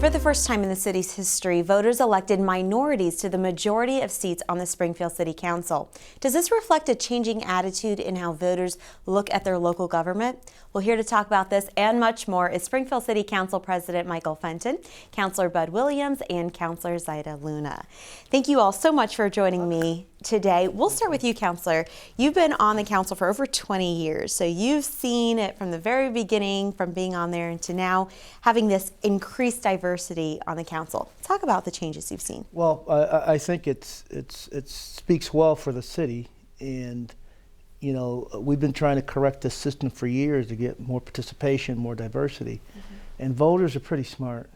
For the first time in the city's history, voters elected minorities to the majority of seats on the Springfield City Council. Does this reflect a changing attitude in how voters look at their local government? Well, here to talk about this and much more is Springfield City Council President Michael Fenton, Councilor Bud Williams, and Councilor Zaida Luna. Thank you all so much for joining me today. We'll start with you, Councilor. You've been on the council for over 20 years, so you've seen it from the very beginning, from being on there and to now having this increased diversity on the council. Talk about the changes you've seen. Well, I think it speaks well for the city, and you know, we've been trying to correct this system for years to get more participation, more diversity, and voters are pretty smart,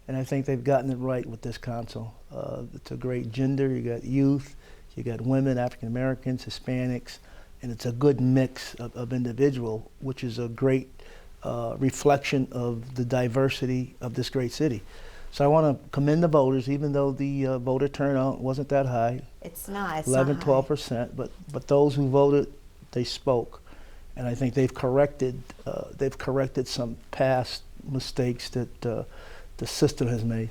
and I think they've gotten it right with this council. It's a great gender. You got youth, you got women, African Americans, Hispanics, and it's a good mix of individual, which is a great reflection of the diversity of this great city. So I want to commend the voters, even though the voter turnout wasn't that high. It's not. 11, 12%, but those who voted, they spoke, and I think they've corrected some past mistakes that the system has made.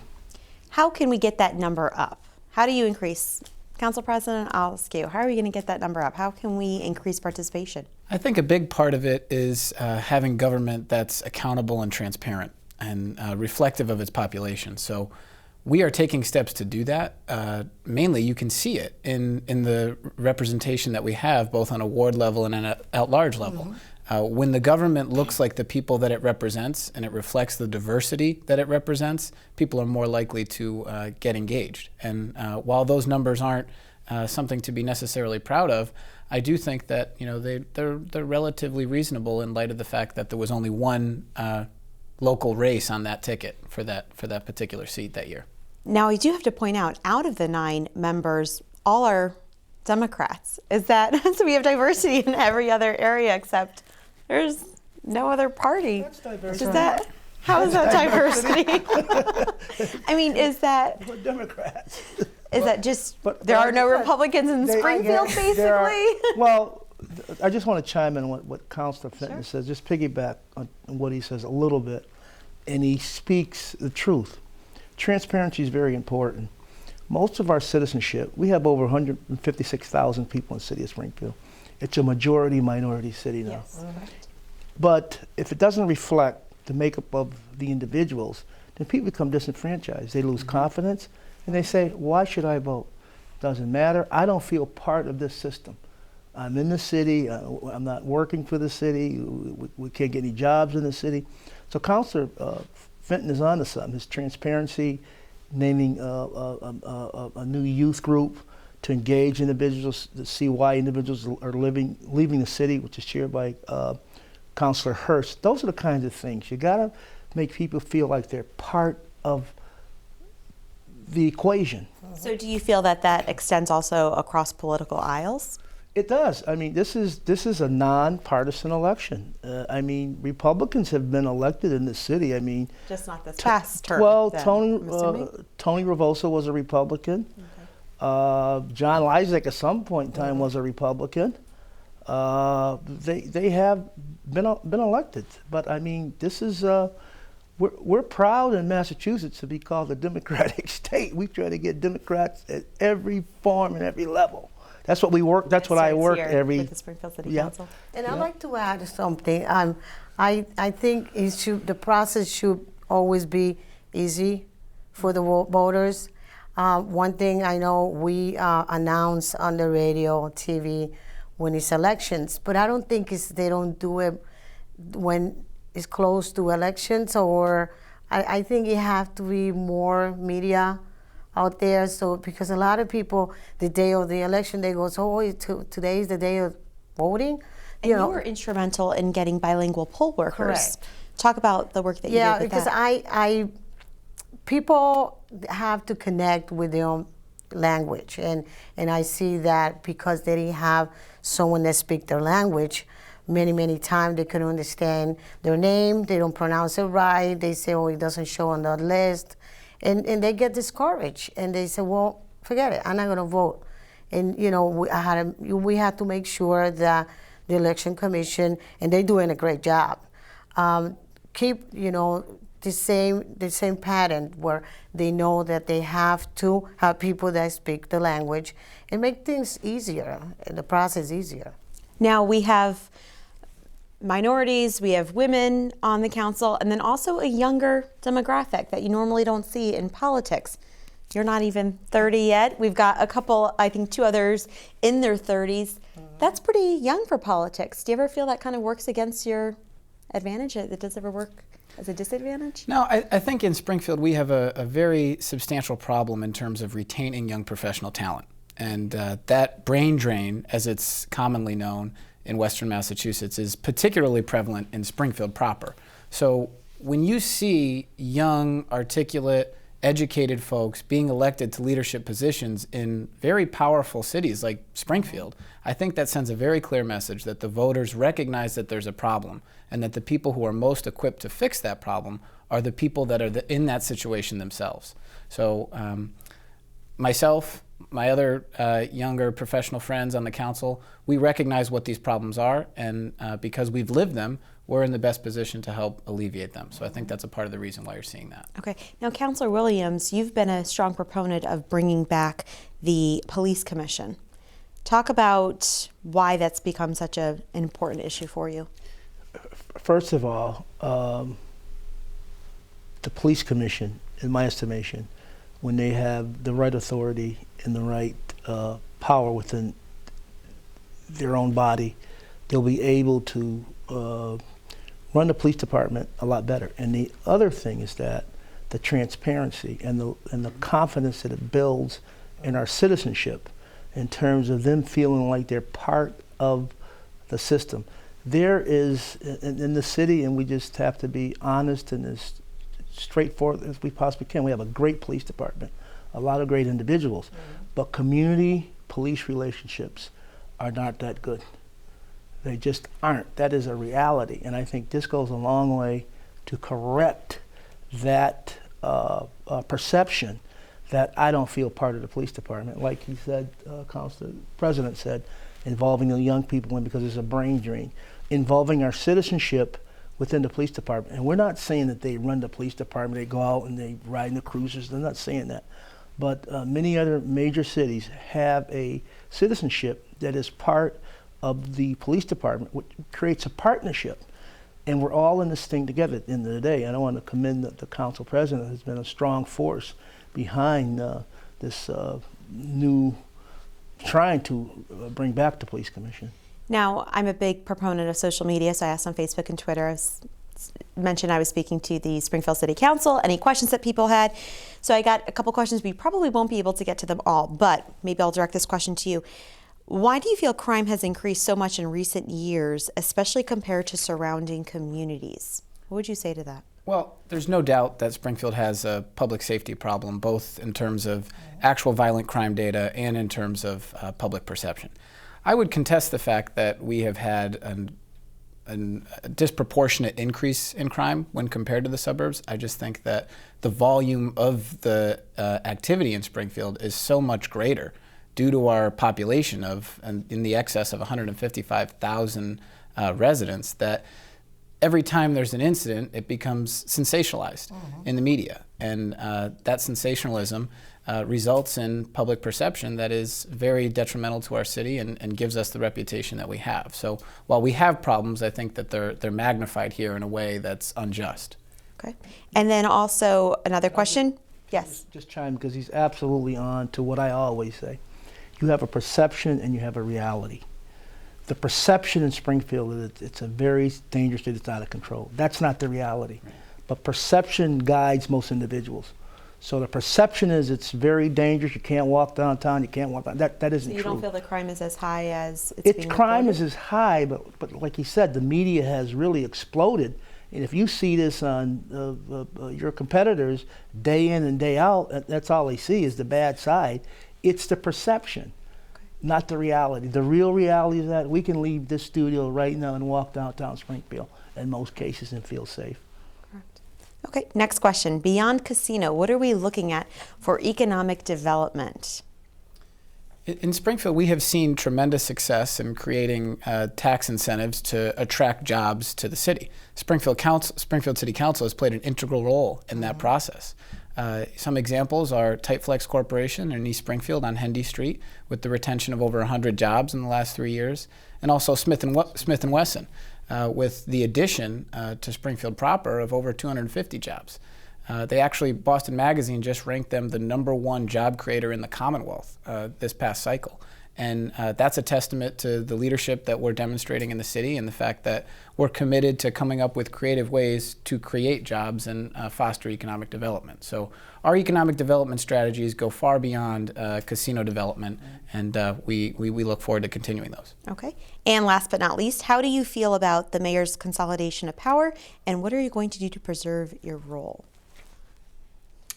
How can we get that number up? How do you increase? Council President, I'll ask you, how are we going to get that number up? How can we increase participation? I think a big part of it is having government that's accountable and transparent and reflective of its population. So we are taking steps to do that. Mainly, you can see it in the representation that we have, both on a ward level and an at-large level. When the government looks like the people that it represents and it reflects the diversity that it represents, people are more likely to get engaged. And while those numbers aren't something to be necessarily proud of, I do think that they're relatively reasonable in light of the fact that there was only one local race on that ticket for that particular seat that year. Now, I do have to point out of the 9 members, all are Democrats. Is that so? We have diversity in every other area except there's no other party. That's diversity. Is that how is that diversity? I mean, is that We're Democrats? Is that just there are no Republicans in Springfield, basically? Well, I just want to chime in on what Councilor Fenton says. Just piggyback on what he says a little bit, and he speaks the truth. Transparency is very important. Most of our citizenship, we have over 156,000 people in the city of Springfield. It's a majority minority city now. Yes. But if it doesn't reflect the makeup of the individuals, then people become disenfranchised. They lose confidence, and they say, why should I vote? Doesn't matter. I don't feel part of this system. I'm in the city. I'm not working for the city. We can't get any jobs in the city. So Councilor Fenton is on to something. His transparency, naming a new youth group to engage individuals, to see why individuals are leaving the city, which is chaired by Councilor Hurst. Those are the kinds of things. You got to make people feel like they're part of the equation. So do you feel that extends also across political aisles? It does. I mean, this is a non-partisan election. I mean, Republicans have been elected in the city. I mean, just not this past term. Well, Tony Ravosa was a Republican. Okay. John Lysak at some point in time was a Republican. They have been elected. But I mean, this is we're proud in Massachusetts to be called a Democratic state. We try to get Democrats at every form and every level. That's what we work. That's what I work every. With the Springfield City Council. And I'd like to add something. I think the process should always be easy for the voters. One thing I know we announce on the radio, TV, when it's elections, but I don't think they don't do it when it's close to elections. Or I think it have to be more media out there, so because a lot of people, the day of the election, they go, so today is the day of voting. You were instrumental in getting bilingual poll workers. Correct. Talk about the work that you did with because that. People have to connect with their own language, and I see that because they didn't have someone that speak their language, many times they couldn't understand their name, they don't pronounce it right, they say, oh, it doesn't show on the list. And they get discouraged, and they say, "Well, forget it. I'm not going to vote." And we had to make sure that the election commission, and they're doing a great job, keep the same pattern where they know that they have to have people that speak the language and make things easier, the process easier. Now we have minorities, we have women on the council, and then also a younger demographic that you normally don't see in politics. You're not even 30 yet. We've got a couple, I think 2 others in their 30s. That's pretty young for politics. Do you ever feel that kind of works against your advantage? That does ever work as a disadvantage? No, I think in Springfield we have a very substantial problem in terms of retaining young professional talent. And that brain drain, as it's commonly known in Western Massachusetts, is particularly prevalent in Springfield proper. So when you see young, articulate, educated folks being elected to leadership positions in very powerful cities like Springfield, I think that sends a very clear message that the voters recognize that there's a problem and that the people who are most equipped to fix that problem are the people that are in that situation themselves. So myself, my other younger professional friends on the council, we recognize what these problems are, and because we've lived them, we're in the best position to help alleviate them. So I think that's a part of the reason why you're seeing that. Okay. Now, Councilor Williams, you've been a strong proponent of bringing back the police commission. Talk about why that's become such an important issue for you. First of all, the police commission, in my estimation, when they have the right authority and the right power within their own body, they'll be able to run the police department a lot better. And the other thing is that the transparency and the confidence that it builds in our citizenship in terms of them feeling like they're part of the system. There is, in the city, and we just have to be honest and as straightforward as we possibly can, we have a great police department, a lot of great individuals, but community police relationships are not that good. They just aren't. That is a reality, and I think this goes a long way to correct that perception that I don't feel part of the police department. Like he said, the President said, involving the young people in because there's a brain drain. Involving our citizenship within the police department. And we're not saying that they run the police department, they go out and they ride in the cruisers, they're not saying that. But many other major cities have a citizenship that is part of the police department, which creates a partnership. And we're all in this thing together at the end of the day. And I want to commend the council president who's been a strong force behind this new trying to bring back the police commission. Now, I'm a big proponent of social media, so I asked on Facebook and Twitter. I mentioned I was speaking to the Springfield City Council, any questions that people had. So I got a couple questions. We probably won't be able to get to them all, but maybe I'll direct this question to you. Why do you feel crime has increased so much in recent years, especially compared to surrounding communities? What would you say to that? Well, there's no doubt that Springfield has a public safety problem, both in terms of actual violent crime data and in terms of public perception. I would contest the fact that we have had a disproportionate increase in crime when compared to the suburbs. I just think that the volume of the activity in Springfield is so much greater due to our population of in the excess of 155,000 residents that every time there's an incident, it becomes sensationalized in the media. And that sensationalism results in public perception that is very detrimental to our city and gives us the reputation that we have. So while we have problems, I think that they're magnified here in a way that's unjust. Okay. And then also another question. Yes. Just chime, because he's absolutely on to what I always say. You have a perception and you have a reality. The perception in Springfield is it's a very dangerous state, it's out of control. That's not the reality. Right. But perception guides most individuals. So the perception is it's very dangerous, you can't walk downtown, you can't walk down. That isn't true. So you don't feel the crime is as high as it's being crime reported? is as high, but like you said, the media has really exploded. And if you see this on your competitors day in and day out, that's all they see is the bad side. It's the perception, not the reality. The real reality is that we can leave this studio right now and walk downtown Springfield in most cases and feel safe. Correct. Okay, next question. Beyond casino, what are we looking at for economic development? In Springfield, we have seen tremendous success in creating tax incentives to attract jobs to the city. Springfield City Council has played an integral role in that process. Some examples are Tightflex Corporation in East Springfield on Hendy Street, with the retention of over 100 jobs in the last 3 years, and also Smith & Wesson, with the addition to Springfield proper of over 250 jobs. Boston Magazine just ranked them the #1 job creator in the Commonwealth this past cycle. And that's a testament to the leadership that we're demonstrating in the city and the fact that we're committed to coming up with creative ways to create jobs and foster economic development. So our economic development strategies go far beyond casino development, and we look forward to continuing those. Okay. And last but not least, how do you feel about the mayor's consolidation of power, and what are you going to do to preserve your role?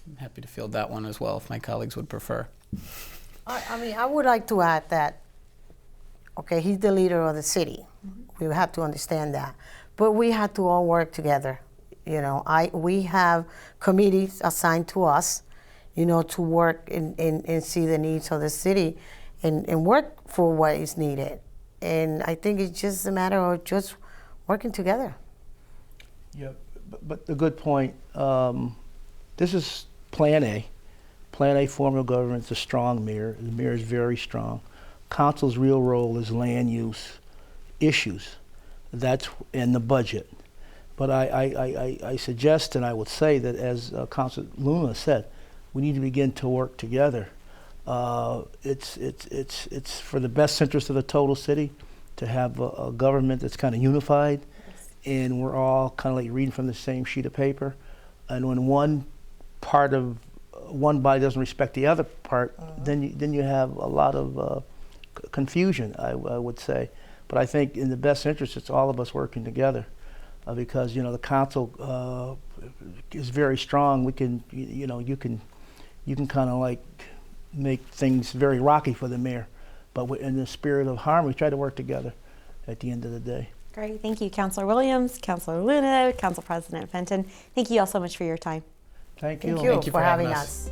I'm happy to field that one as well if my colleagues would prefer. I mean, I would like to add that, okay, he's the leader of the city. We have to understand that. But we have to all work together. You know, we have committees assigned to us, you know, to work and see the needs of the city and work for what is needed. And I think it's just a matter of just working together. Yeah, but the good point, this is Plan A. Plan A form of government is a strong mayor. The mayor is very strong. Council's real role is land use issues. That's in the budget. But I suggest and I would say that, as Councilor Luna said, we need to begin to work together. It's for the best interest of the total city to have a government that's kind of unified, and we're all kind of like reading from the same sheet of paper. And when one body doesn't respect the other part, then you have a lot of confusion, I would say. But I think in the best interest, it's all of us working together, because you know the council is very strong. We can, you can kind of like make things very rocky for the mayor, but in the spirit of harmony, we try to work together at the end of the day. Great. Thank you, Councilor Williams, Councilor Luna, Council President Fenton. Thank you all so much for your time. Thank you. Thank you for having us.